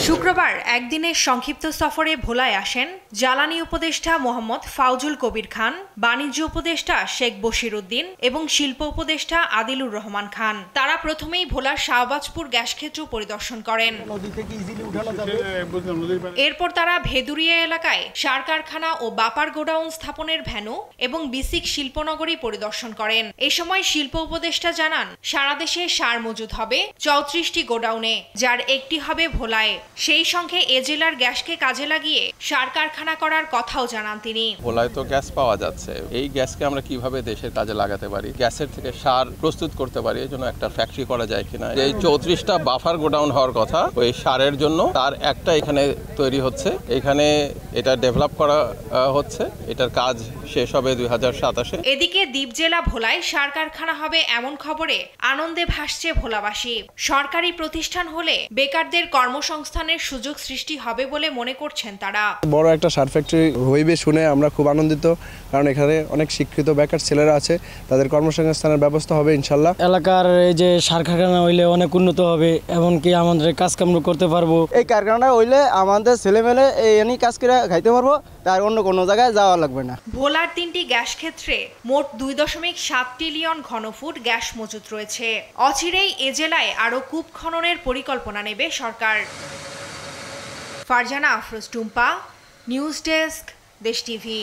শুক্রবার একদিনের সংক্ষিপ্ত সফরে ভোলায় আসেন জ্বালানি উপদেষ্টা মোহাম্মদ ফাউজুল কবির খান, বাণিজ্য উপদেষ্টা শেখ বশির উদ্দিন এবং শিল্প উপদেষ্টা আদিলুর রহমান খান। তারা প্রথমেই ভোলার শাহবাজপুর গ্যাসক্ষেত্র পরিদর্শন করেন। এরপর তারা ভেদুরিয়া এলাকায় সার কারখানা ও বাপার গোডাউন স্থাপনের ভ্যানু এবং বিসিক শিল্পনগরী পরিদর্শন করেন। এ সময় শিল্প উপদেষ্টা জানান, সারা দেশে সার মজুদ হবে 34টি গোডাউনে, যার একটি হবে ভোলায়। সেই সঙ্গে এ জেলার গ্যাসকে কাজে লাগিয়ে সার কারখানা করার কথাও জানান তিনি। ভোলায় তো গ্যাস পাওয়া যাচ্ছে, এই গ্যাসকে আমরা কিভাবে দেশের কাজে লাগাতে পারি, গ্যাসের থেকে সার প্রস্তুত করতে পারি, এই জন্য একটা ফ্যাক্টরি করা যায় কিনা। এই 34টা বাফার গোডাউন হওয়ার কথা ওই সারের জন্য, তার একটা এখানে তৈরি হচ্ছে, এখানে এটা ডেভেলপ করা হচ্ছে, এটার কাজ শেষ হবে 2027-এ। এদিকে দ্বীপ জেলা ভোলায় সার কারখানা হবে এমন খবরে আনন্দে ভাসছে ভোলাবাসী। সরকারি প্রতিষ্ঠান হলে বেকারদের কর্মসংস্থানের সুযোগ সৃষ্টি হবে বলে মনে করছেন তারা। বড় একটা সার ফ্যাক্টরি হইবে শুনে আমরা খুব আনন্দিত, কারণ এখানে অনেক শিক্ষিত বেকার ছেলেরা আছে, তাদের কর্মসংস্থানের ব্যবস্থা হবে ইনশাল্লাহ। এলাকার এই যে সার কারখানা হইলে অনেক উন্নত হবে, এমনকি আমাদের কাজকাম করতে পারবো। এই কারখানাটা হইলে আমাদের ছেলেমেলে এই কাজ করে খাইতে পারবো, তার অন্য কোনো জায়গায় যাওয়া লাগবে না। ভোলার 3টি গ্যাস ক্ষেত্রে মোট 2.7 ট্রিলিয়ন ঘনফুট গ্যাস মজুত রয়েছে। অচিরেই এ জেলায় আরও কূপ খননের পরিকল্পনা নেবে সরকার। ফারজানা আফরোজ টুম্পা, নিউজ ডেস্ক, দেশ টিভি।